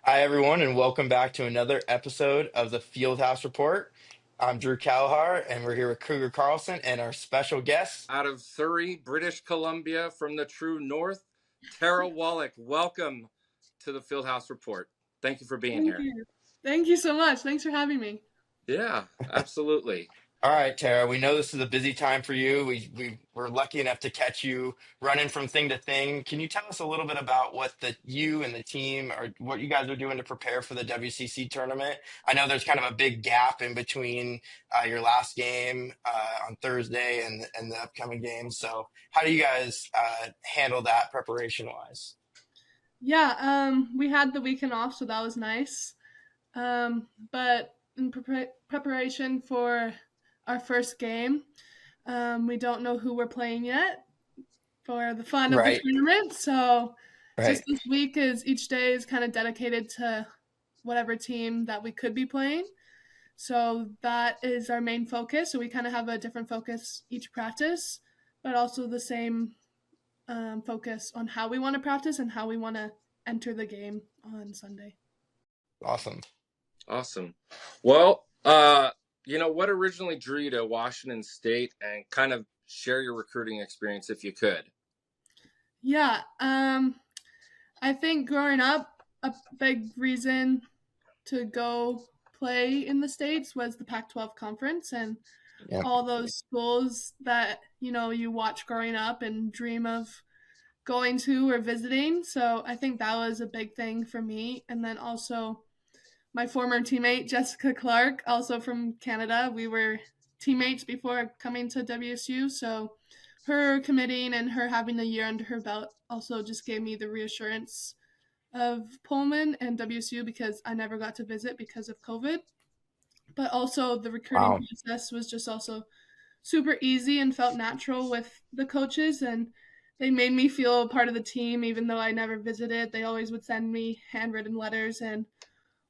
Hi, everyone, and welcome back to another episode of the Fieldhouse Report. I'm Drew Calhar, and we're here with Cougar Carlson and our special guest. Out of Surrey, British Columbia, from the true north, Tara Wallack. Welcome to the Fieldhouse Report. Thank you for being Thank here. you. Thank you so much. Thanks for having me. Yeah, absolutely. All right, Tara, we know this is a busy time for you. We were lucky enough to catch you running from thing to thing. Can you tell us a little bit about what you and the team or what you guys are doing to prepare for the WCC tournament? I know there's kind of a big gap in between your last game on Thursday and the upcoming games. So, how do you guys handle that preparation wise? Yeah, we had the weekend off, so that was nice. But in preparation for our first game, we don't know who we're playing yet for the fun of the Right, tournament. So just right. this week is each day is kind of dedicated to whatever team that we could be playing. So that is our main focus. So we kind of have a different focus each practice, but also the same focus on how we want to practice and how we want to enter the game on Sunday. Awesome. Awesome. Well, what originally drew you to Washington State, and kind of share your recruiting experience if you could? Yeah, I think growing up, a big reason to go play in the States was the Pac 12 conference and Yeah. all those schools that, you watch growing up and dream of going to or visiting. So I think that was a big thing for me. And then also, my former teammate, Jessica Clark, also from Canada. We were teammates before coming to WSU. So her committing and her having a year under her belt also just gave me the reassurance of Pullman and WSU because I never got to visit because of COVID. But also the recruiting Wow. process was just also super easy and felt natural with the coaches, and they made me feel a part of the team even though I never visited. They always would send me handwritten letters and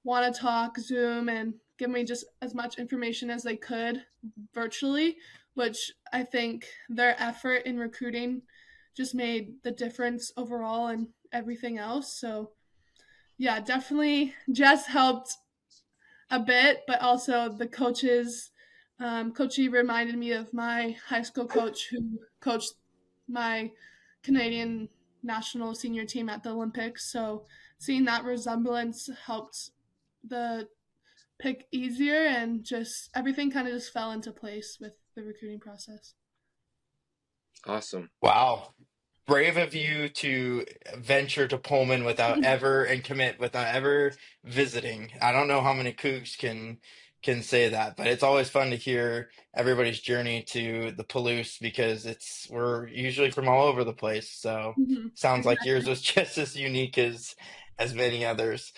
want to talk, Zoom, and give me just as much information as they could virtually, which I think their effort in recruiting just made the difference overall and everything else. So, yeah, definitely Jess helped a bit, but also the coaches. Coach E reminded me of my high school coach who coached my Canadian national senior team at the Olympics. So seeing that resemblance helped the pick easier, and just everything kind of just fell into place with the recruiting process. Awesome. Wow. Brave of you to venture to Pullman without ever and commit without ever visiting. I don't know how many Cougs can say that, but it's always fun to hear everybody's journey to the Palouse because we're usually from all over the place. So Mm-hmm. sounds like yours Exactly. was just as unique as many others.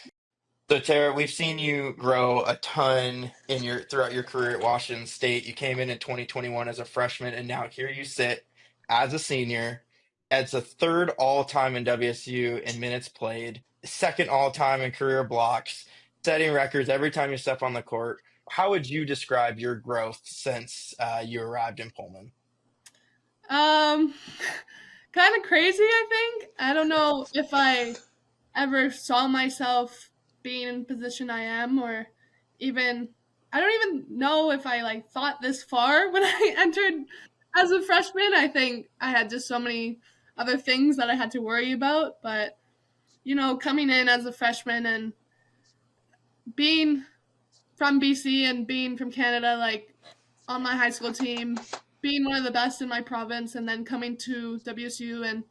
So Tara, we've seen you grow a ton in your throughout your career at Washington State. You came in 2021 as a freshman, and now here you sit as a senior. As a third all-time in WSU in minutes played, second all-time in career blocks, setting records every time you step on the court. How would you describe your growth since you arrived in Pullman? Um, kind of crazy, I think. I don't know if I ever saw myself being in the position I am, or even I don't even know if I like thought this far when I entered as a freshman. I think I had just so many other things that I had to worry about, but coming in as a freshman and being from BC and being from Canada, like on my high school team, being one of the best in my province, and then coming to WSU and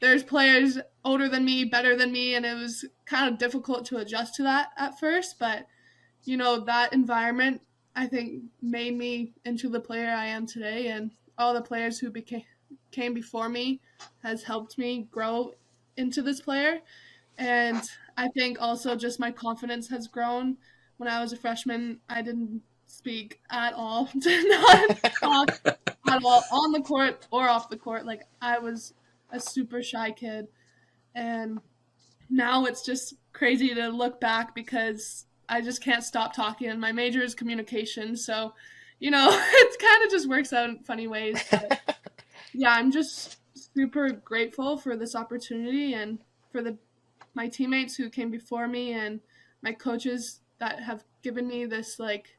there's players older than me, better than me, and it was kind of difficult to adjust to that at first. But that environment, I think, made me into the player I am today, and all the players who came before me has helped me grow into this player. And I think also just my confidence has grown. When I was a freshman, I didn't speak at all, did not talk at all on the court or off the court. Like I was a super shy kid, and now it's just crazy to look back because I just can't stop talking. And my major is communication, so it kind of just works out in funny ways. But yeah, I'm just super grateful for this opportunity and for the my teammates who came before me and my coaches that have given me this like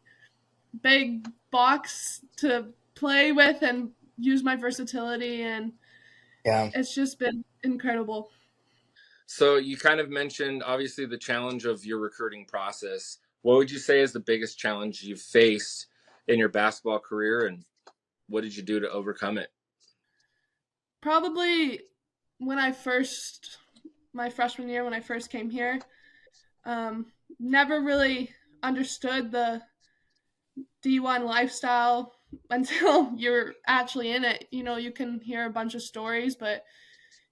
big box to play with and use my versatility, and Yeah. it's just been incredible. So you kind of mentioned obviously the challenge of your recruiting process. What would you say is the biggest challenge you've faced in your basketball career, and what did you do to overcome it? Probably when I first, my freshman year when I first came here, never really understood the D1 lifestyle until you're actually in it. You know, you can hear a bunch of stories, but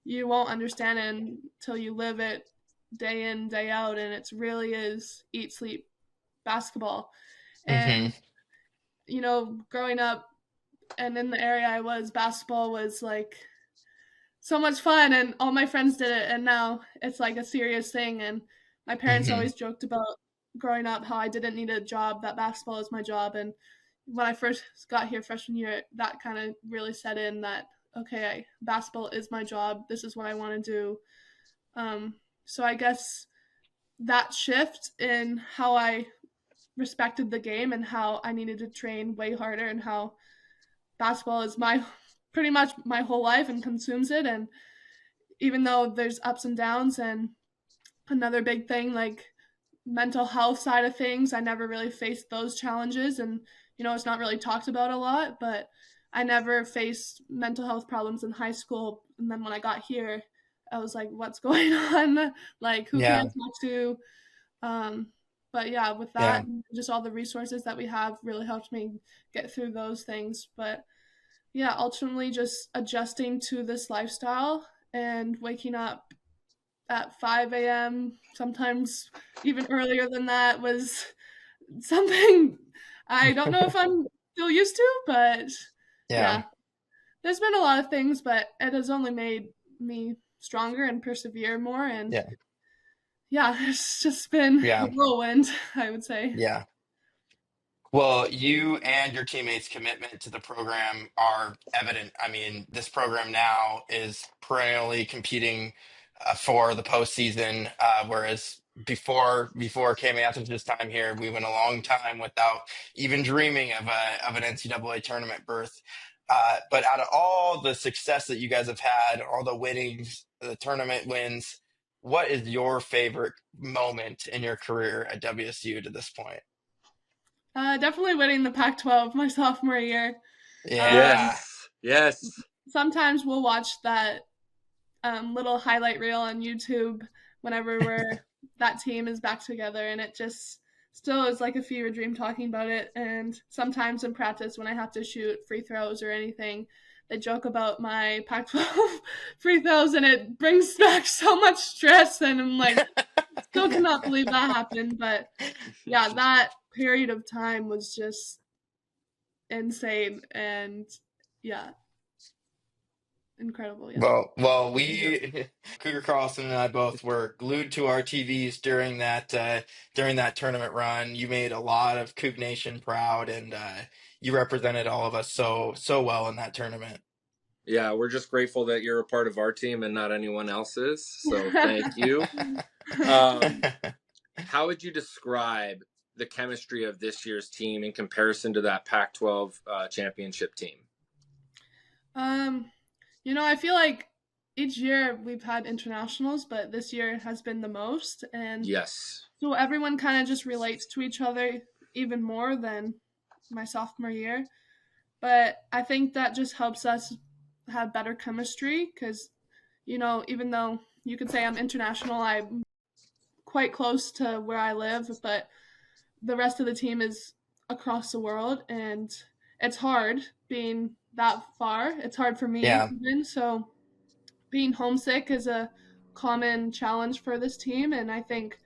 you won't understand it until you live it day in, day out. And it really is eat, sleep basketball. Hmm. And, you know, growing up and in the area I was, basketball was like so much fun and all my friends did it, and now it's like a serious thing. And my parents Hmm. always joked about growing up how I didn't need a job, that basketball is my job. And when I first got here freshman year, that kind of really set in that okay, basketball is my job, this is what I want to do. So I guess that shift in how I respected the game and how I needed to train way harder, and how basketball is my pretty much my whole life and consumes it. And even though there's ups and downs, and another big thing like mental health side of things, I never really faced those challenges. And you know, it's not really talked about a lot, but I never faced mental health problems in high school. And then when I got here, I was like, what's going on? Like, who can I Yeah. talk to? um, but yeah, with that, Yeah. just all the resources that we have really helped me get through those things. But yeah, ultimately just adjusting to this lifestyle and waking up at 5 a.m., sometimes even earlier than that, was something I don't know if I'm still used to, but Yeah. yeah, there's been a lot of things, but it has only made me stronger and persevere more. And Yeah. yeah, it's just been a Yeah. whirlwind, I would say. Yeah. Well, you and your teammates' commitment to the program are evident. I mean, this program now is perennially competing for the postseason, whereas before came after this time here, we went a long time without even dreaming of an NCAA tournament berth. But out of all the success that you guys have had, all the winnings, the tournament wins, what is your favorite moment in your career at WSU to this point? Definitely winning the Pac-12 my sophomore year. Um, Yeah. Yes, yes. Sometimes we'll watch that little highlight reel on YouTube whenever that team is back together, and it just still is like a fever dream talking about it. And sometimes in practice, when I have to shoot free throws or anything, they joke about my Pac-12 free throws, and it brings back so much stress. And I'm like, still cannot believe that happened. But yeah, that period of time was just insane, and yeah, incredible. Yeah. Well, Yeah. we Cougar Carlson and I both were glued to our TVs during that tournament run. You made a lot of Coug Nation proud, and you represented all of us so well in that tournament. Yeah, we're just grateful that you're a part of our team and not anyone else's. So thank you. Um, how would you describe the chemistry of this year's team in comparison to that Pac-12 championship team? um, you know, I feel like each year we've had internationals, but this year has been the most, and Yes. so everyone kind of just relates to each other even more than my sophomore year. But I think that just helps us have better chemistry because, you know, even though you could say I'm international, I'm quite close to where I live, but the rest of the team is across the world, and it's hard being that far. It's hard for me Yeah, even. So being homesick is a common challenge for this team, and I think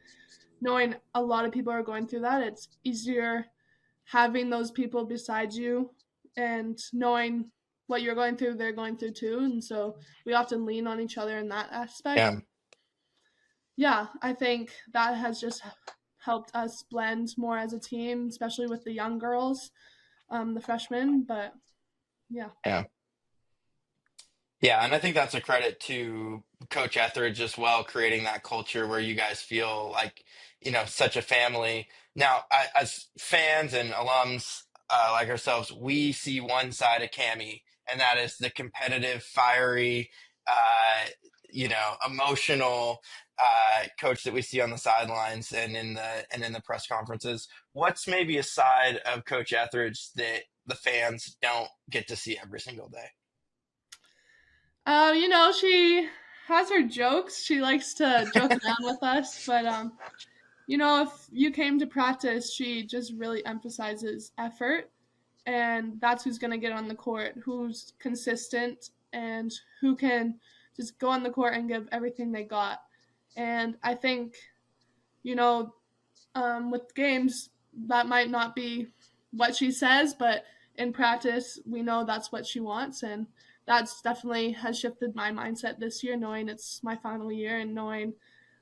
knowing a lot of people are going through that, it's easier having those people beside you and knowing what you're going through, they're going through too. And so we often lean on each other in that aspect. yeah, Yeah, I think that has just helped us blend more as a team, especially with the young girls, the freshmen. But yeah. yeah. Yeah, and I think that's a credit to Coach Etheridge as well, creating that culture where you guys feel like, such a family. Now, as fans and alums like ourselves, we see one side of Cami, and that is the competitive, fiery, emotional coach that we see on the sidelines and in the press conferences. What's maybe a side of Coach Etheridge that the fans don't get to see every single day? She has her jokes. She likes to joke around with us, but if you came to practice, she just really emphasizes effort, and that's who's going to get on the court, who's consistent, and who can just go on the court and give everything they got. And I think, with games, that might not be what she says, but in practice, we know that's what she wants, and that's definitely has shifted my mindset this year, knowing it's my final year and knowing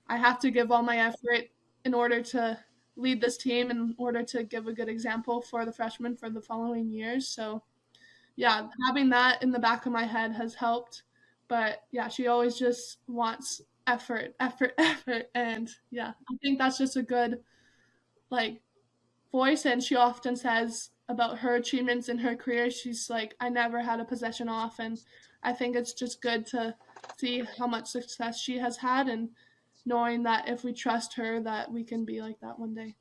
I have to give all my effort in order to lead this team, in order to give a good example for the freshmen for the following years. So, yeah, having that in the back of my head has helped. But, yeah, she always just wants effort, effort, effort. And, yeah, I think that's just a good, voice. And she often says about her achievements in her career, she's like, I never had a possession off. And I think it's just good to see how much success she has had and knowing that if we trust her, that we can be like that one day.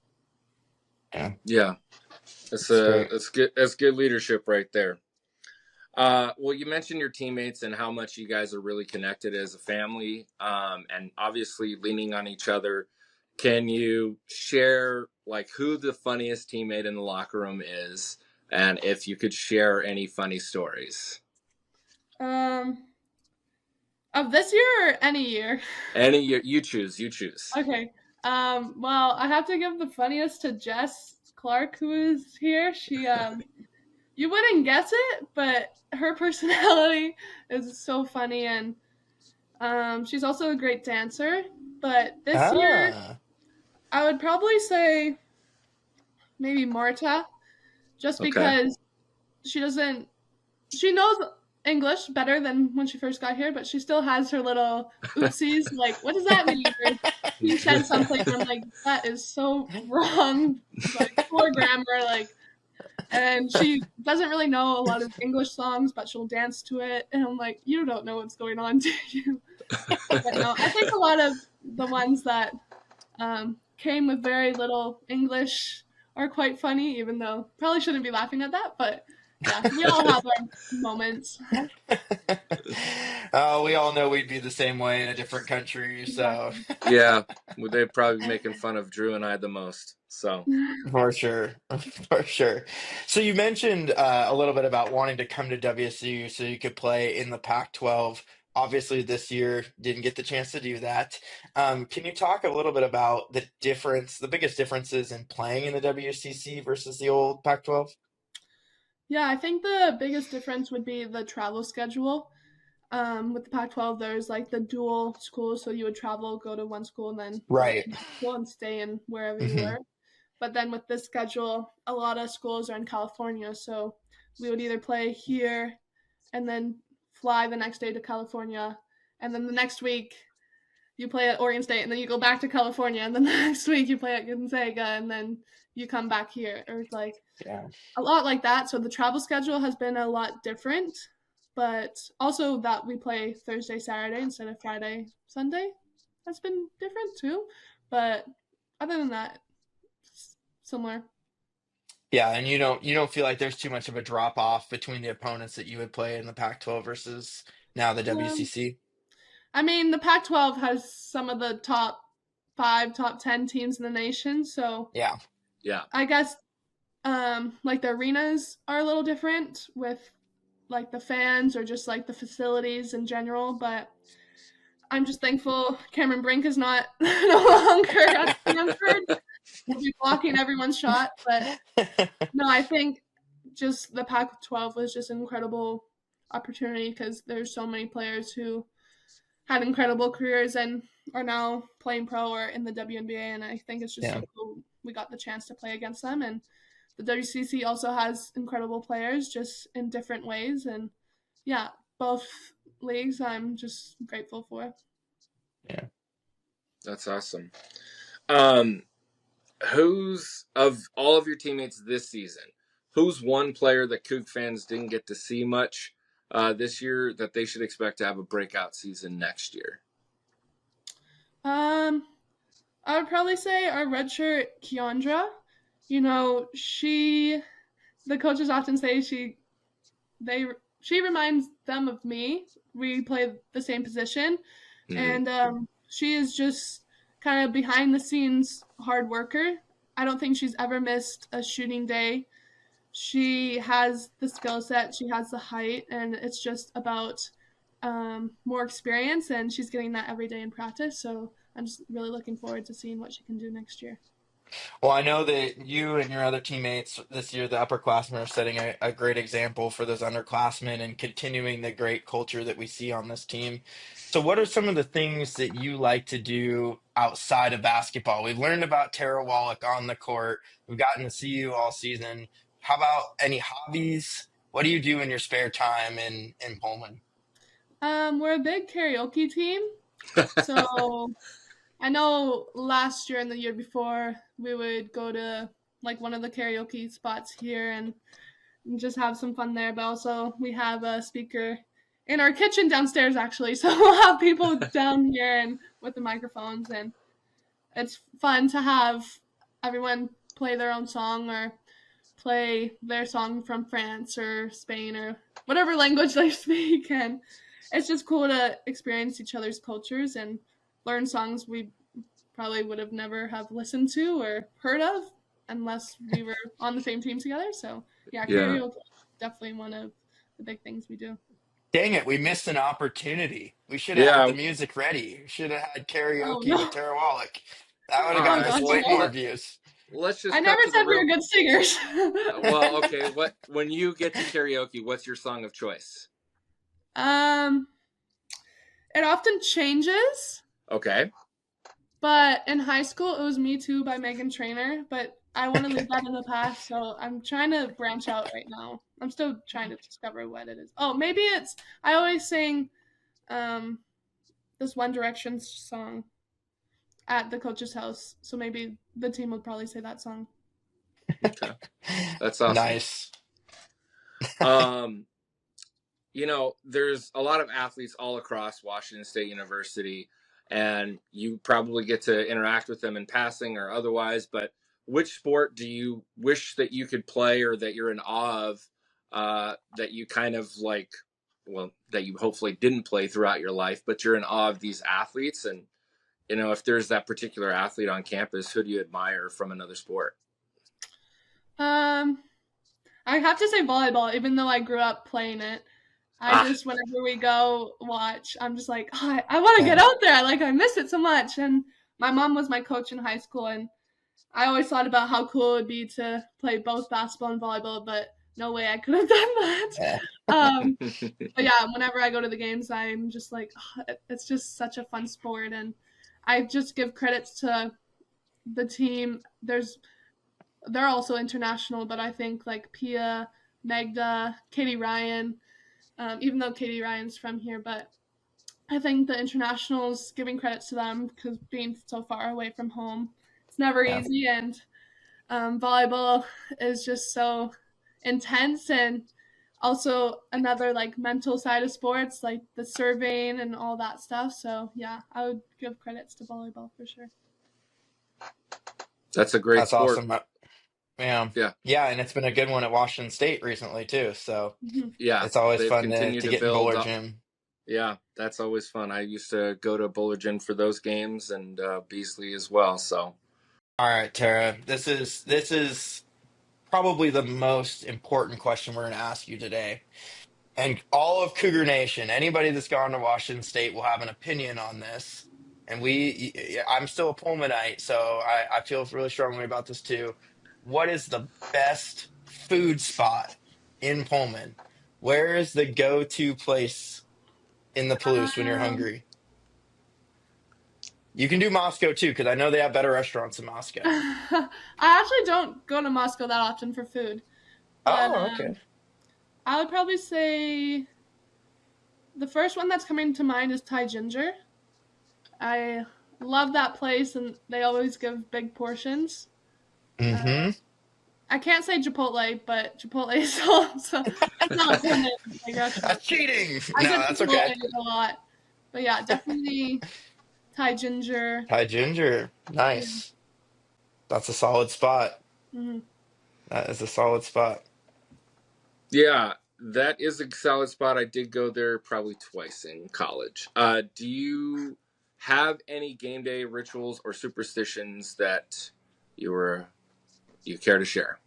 Yeah. That's good leadership right there. Well, you mentioned your teammates and how much you guys are really connected as a family, and obviously leaning on each other. Can you share who the funniest teammate in the locker room is, and if you could share any funny stories? Of this year or any year? Any year, you choose. Okay. Well, I have to give the funniest to Jess Clark, who is here. She, you wouldn't guess it, but her personality is so funny, and she's also a great dancer. But this year, I would probably say maybe Marta, just because she knows English better than when she first got here, but she still has her little oopsies. Like, what does that mean? Or she said something, and I'm like, that is so wrong. Poor grammar. And she doesn't really know a lot of English songs, but she'll dance to it. And I'm like, you don't know what's going on, do you? But no, I think a lot of the ones that came with very little English are quite funny, even though probably shouldn't be laughing at that, but yeah, we all have our moments. We all know we'd be the same way in a different country, so. Yeah, they'd probably be making fun of Drew and I the most, so. For sure. So you mentioned a little bit about wanting to come to WSU so you could play in the Pac-12. Obviously, this year didn't get the chance to do that. Can you talk a little bit about the biggest differences in playing in the WCC versus the old Pac-12? Yeah, I think the biggest difference would be the travel schedule. With the Pac-12, there's the dual schools, so you would travel, go to one school, and then right school and stay in wherever you were. But then with this schedule, a lot of schools are in California, so we would either play here and then fly the next day to California, and then the next week you play at Oregon State, and then you go back to California, and then the next week you play at Gonzaga, and then you come back here. Or a lot like that. So the travel schedule has been a lot different, but also that we play Thursday, Saturday instead of Friday, Sunday has been different too. But other than that, it's similar. Yeah, and you don't feel like there's too much of a drop off between the opponents that you would play in the Pac-12 versus now the WCC? I mean, the Pac-12 has some of the top 5, top 10 teams in the nation, so yeah, I guess the arenas are a little different with the fans or just the facilities in general, but I'm just thankful Cameron Brink is not no longer at Stanford. We'll be blocking everyone's shot, but no, I think just the Pac-12 was just an incredible opportunity because there's so many players who had incredible careers and are now playing pro or in the WNBA, and I think it's just so cool we got the chance to play against them. And the WCC also has incredible players just in different ways, and yeah, both leagues I'm just grateful for. Yeah. That's awesome. Who's, of all of your teammates this season, who's one player that Coug fans didn't get to see much this year that they should expect to have a breakout season next year? I would probably say our redshirt Keandra. The coaches often say she reminds them of me. We play the same position, Mm-hmm. and she is just kind of behind the scenes hard worker. I don't think she's ever missed a shooting day. She has the skill set, she has the height, and it's just about more experience, and she's getting that every day in practice. So I'm just really looking forward to seeing what she can do next year. Well, I know that you and your other teammates this year, the upperclassmen, are setting a great example for those underclassmen and continuing the great culture that we see on this team. So, what are some of the things that you like to do outside of basketball? We've learned about Tara Wallack on the court. We've gotten to see you all season. How about any hobbies? What do you do in your spare time in Pullman? We're a big karaoke team, so I know last year and the year before we would go to like one of the karaoke spots here and just have some fun there. But also we have a speaker in our kitchen downstairs actually, so we'll have people down here and with the microphones, and it's fun to have everyone play their own song or play their song from France or Spain or whatever language they speak, and it's just cool to experience each other's cultures and learn songs we probably would have never have listened to or heard of unless we were on the same team together. So yeah, Yeah. karaoke definitely one of the big things we do. Dang it, we missed an opportunity. We should have had Yeah. the music ready. We should have had Oh karaoke with no. Tara Wallach. That would have All Oh gotten right. us gosh, Well, way no. more views. let's I just never cut to the said we real. were good singers. Well, okay. What, when you get to karaoke, what's your song of choice? um it often changes. Okay. But in high school, it was Me Too by Megan Trainor, but I want to leave that in the past, so I'm trying to branch out right now. I'm still trying to discover what it is. Oh, maybe I always sing um, this One Direction song at the coach's house, so maybe the team would probably say that song. Okay. That's awesome. Nice. Um, there's a lot of athletes all across Washington State University, and you probably get to interact with them in passing or otherwise, but which sport do you wish that you could play or that you're in awe of, that you kind of like, well, that you hopefully didn't play throughout your life, but you're in awe of these athletes? And, if there's that particular athlete on campus, who do you admire from another sport? Um, I have to say volleyball, even though I grew up playing it. I Ah, just, whenever we go watch, I'm just like, oh, I want to get Yeah. out there. I miss it so much. And my mom was my coach in high school, and I always thought about how cool it would be to play both basketball and volleyball, but no way I could have done that. Yeah. But yeah, whenever I go to the games, I'm just like, oh, it's just such a fun sport, and I just give credits to the team. They're also international, but I think like Pia, Magda, Katie Ryan, even though Katie Ryan's from here, but I think the internationals, giving credits to them because being so far away from home, it's never Yeah. easy, and volleyball is just so intense, and also another like mental side of sports, like the serving and all that stuff. So yeah, I would give credits to volleyball for sure. that's a great That's sport. awesome. Yeah. Yeah. Yeah, and it's been a good one at Washington State recently too. So Mhm. Yeah. it's always They've fun continued to to get in build Bowler up. Gym. Yeah, that's always fun. I used to go to Bowler Gym for those games, and Beasley as well. So All right, Tara. This is probably the most important question we're going to ask you today. And all of Cougar Nation, anybody that's gone to Washington State will have an opinion on this. And I'm still a Pullmanite, so I feel really strongly about this too. What is the best food spot in Pullman? Where is the go-to place in the Palouse when you're Um, hungry? You can do Moscow too, because I know they have better restaurants in Moscow. I actually don't go to Moscow that often for food, but Oh, okay. I would probably say the first one that's coming to mind is Thai ginger. I love that place, and they always give big portions. Mm-hmm. I can't say Chipotle, but Chipotle is also it's not a permanent like restaurant. That's cheating. I No, get that's Chipotle okay. a lot, but yeah, definitely Thai ginger. Thai ginger. Yeah. Nice. That's a solid spot. Mm-hmm. That is a solid spot. Yeah, that is a solid spot. I did go there probably twice in college. Do you have any game day rituals or superstitions that you care to share?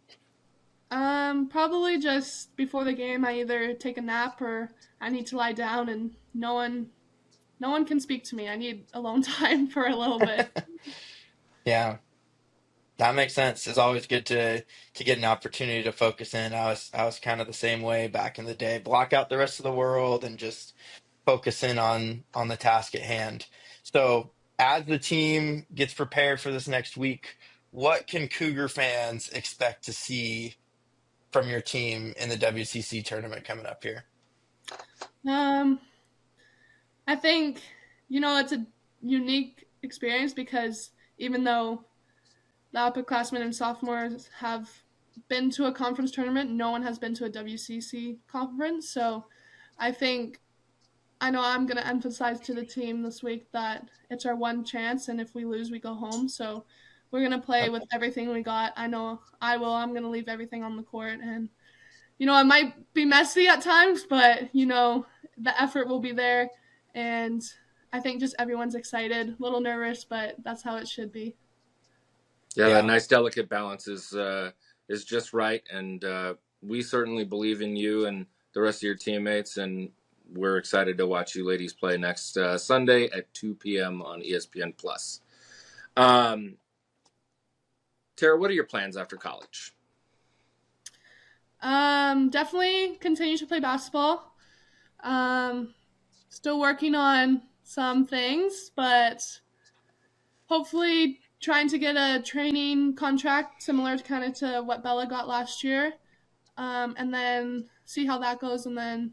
Probably just before the game, I either take a nap or I need to lie down, and no one can speak to me. I need alone time for a little bit. Yeah, that makes sense. It's always good to get an opportunity to focus in. I was kind of the same way back in the day. Block out the rest of the world and just focus in on the task at hand. So, as the team gets prepared for this next week, what can Cougar fans expect to see from your team in the WCC tournament coming up here? Um, I think it's a unique experience because even though the upperclassmen and sophomores have been to a conference tournament, no one has been to a WCC conference. So I think I know I'm going to emphasize to the team this week that it's our one chance, and if we lose, we go home. So we're going to play with everything we got. I know I will. I'm going to leave everything on the court, and it might be messy at times, but the effort will be there, and I think just everyone's excited, a little nervous, but that's how it should be. Yeah, that Yeah, nice delicate balance is just right, and we certainly believe in you and the rest of your teammates, and we're excited to watch you ladies play next Sunday at 2 p.m. on ESPN Plus. Um, Tara, what are your plans after college? Definitely continue to play basketball. Still working on some things, but hopefully trying to get a training contract similar kind of to what Bella got last year, and then see how that goes, and then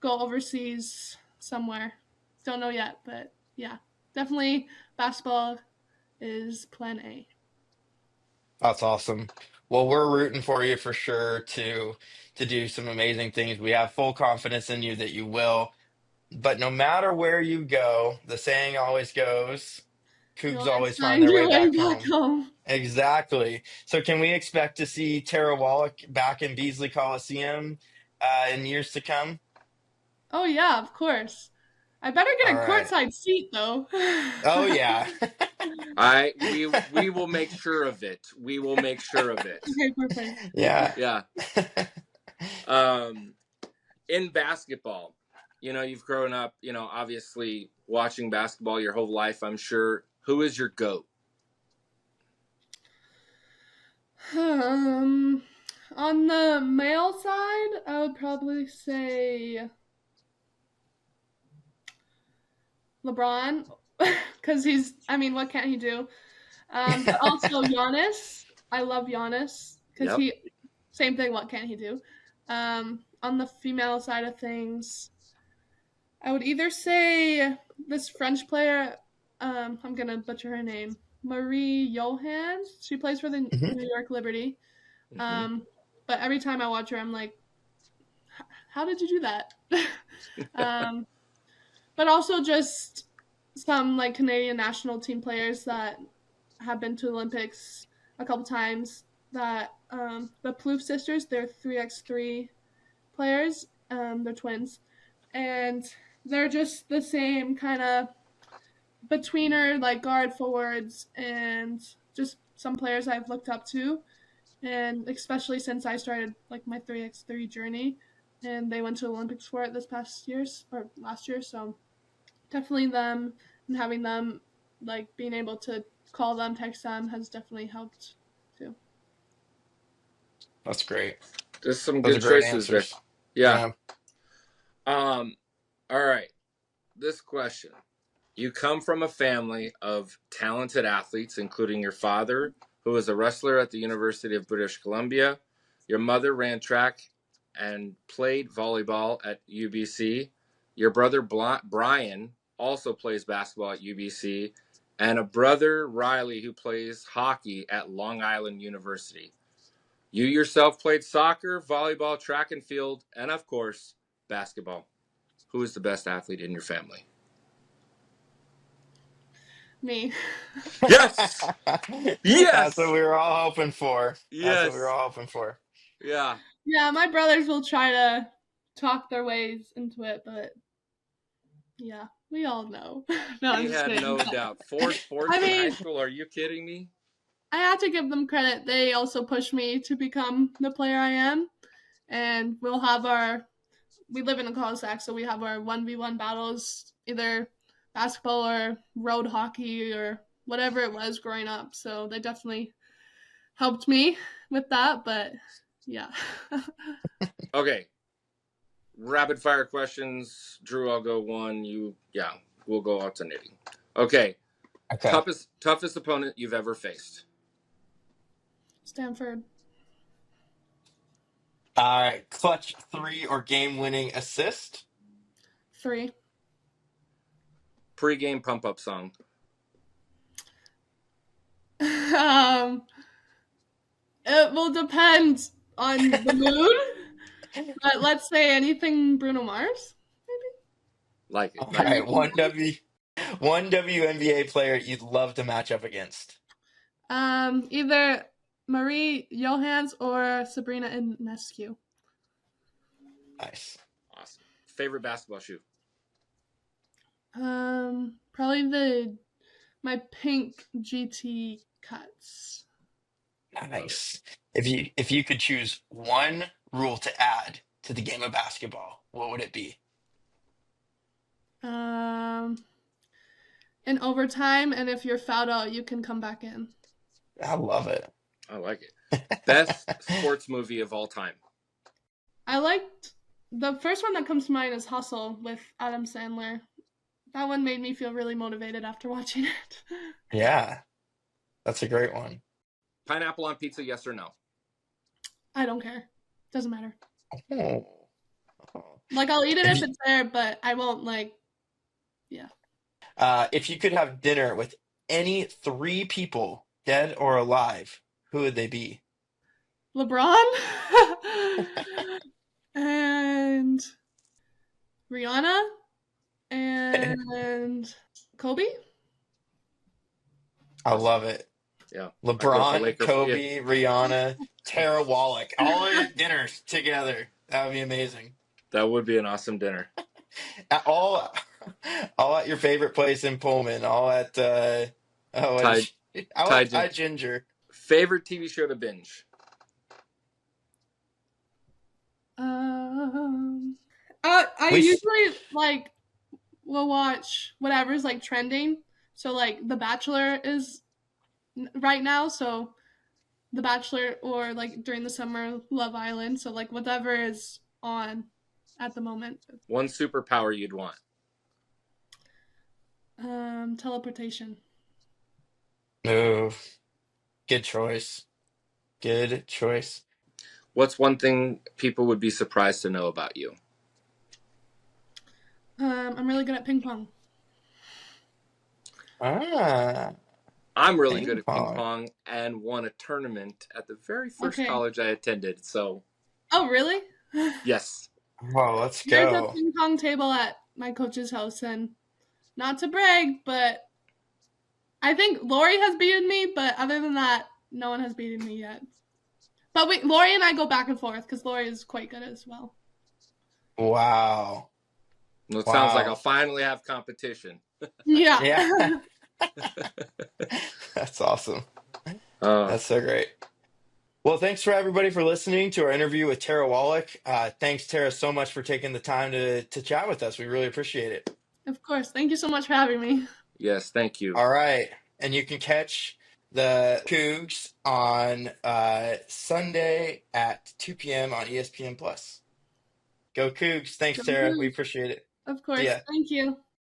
go overseas somewhere. Don't know yet, but yeah, definitely basketball is plan A. that's awesome. Well, we're rooting for you for sure to do some amazing things. We have full confidence in you that you will. But no matter where you go, the saying always goes, You'll Cougs always always find find their your way way back back home. home. Exactly. So can we expect to see Tara Wallack back in Beasley Coliseum in years to come? Oh yeah, of course. I better All get a right. courtside seat though. Oh yeah. We will make sure of it. We will make sure of it. Okay, perfect. Yeah. Yeah. Um, in basketball, you've grown up, obviously watching basketball your whole life, I'm sure. Who is your GOAT? Um, on the male side, I would probably say LeBron, because I mean, what can't he do? But also Giannis. I love Giannis because Yep. same thing. What can't he do? On the female side of things, I would either say this French player. I'm gonna butcher her name. Marie Johan. She plays for the Mhm. New York Liberty. Mm-hmm. Um, but every time I watch her, I'm like, how did you do that? um, but also just some like Canadian national team players that have been to the Olympics a couple times. That the Plouffe sisters, they're 3x3 players. They're twins, and they're just the same kind of betweener, like guard forwards, and just some players I've looked up to, and especially since I started like my 3x3 journey, and they went to the Olympics for it this past year's or last year, so definitely them, and having them, like being able to call them, text them, has definitely helped too. That's great. There's some Those are good great choices there. answers. Yeah. Yeah. All right. This question. You come from a family of talented athletes, including your father, who was a wrestler at the University of British Columbia. Your mother ran track and played volleyball at UBC. Your brother Brian also plays basketball at UBC, and a brother, Riley, who plays hockey at Long Island University. You yourself played soccer, volleyball, track and field, and of course, basketball. Who is the best athlete in your family? Me. Yes! Yes! That's what we were all hoping for. That's what we were Yes. all hoping for. Yeah. Yeah, my brothers will try to talk their ways into it, but yeah, we all know. No, I'm He just had kidding. no doubt. 4 sports I in high mean- school? Are you kidding me? I have to give them credit. They also pushed me to become the player I am. And we live in a cul-de-sac, so we have our 1v1 battles, either basketball or road hockey or whatever it was growing up. So they definitely helped me with that, but yeah. Okay. Rapid fire questions. Drew, I'll go one. We'll go alternating. Okay. Toughest opponent you've ever faced? Stanford. All right. Clutch 3 or game-winning assist? 3. Pre-game pump-up song? It will depend on the mood, but let's say anything Bruno Mars, maybe. Like it. All right. One WNBA player you'd love to match up against? Either Marie Johans or Sabrina Ionescu. Nice. Awesome. Favorite basketball shoe? Probably my pink GT cuts. Nice. If you could choose one rule to add to the game of basketball, what would it be? In overtime, and if you're fouled out, you can come back in. I love it. I like it. Best sports movie of all time? I liked the first one that comes to mind is Hustle with Adam Sandler. That one made me feel really motivated after watching it. Yeah. That's a great one. Pineapple on pizza, yes or no? I don't care. Doesn't matter. Oh. Like, I'll eat it if it's there, but I won't, yeah. If you could have dinner with any 3 people, dead or alive, who would they be? LeBron and Rihanna and Kobe. I love it. Yeah. LeBron, Kobe, Rihanna, Tara Wallack, all at dinners together. That would be amazing. That would be an awesome dinner. All at your favorite place in Pullman. All at Thai Ginger. Favorite TV show to binge? I usually will watch whatever's trending. So The Bachelor is right now. So The Bachelor, or during the summer, Love Island. So whatever is on at the moment. One superpower you'd want? Teleportation. Oh, good choice. Good choice. What's one thing people would be surprised to know about you? I'm really good at ping pong. I'm really good at ping pong and won a tournament at the very first college I attended. So. Oh, really? Yes. Well, let's go. There's a ping pong table at my coach's house, and not to brag, but I think Lori has beaten me, but other than that, no one has beaten me yet. But Lori and I go back and forth because Lori is quite good as well. Wow. Well, it sounds like I'll finally have competition. Yeah. Yeah. That's awesome. That's so great. Well, thanks for everybody for listening to our interview with Tara Wallack. Thanks, Tara, so much for taking the time to chat with us. We really appreciate it. Of course. Thank you so much for having me. Yes, thank you. All right. And you can catch the Cougs on Sunday at 2 p.m. on ESPN+. Go Cougs. Thanks, Tara. We appreciate it. Of course. Thank you.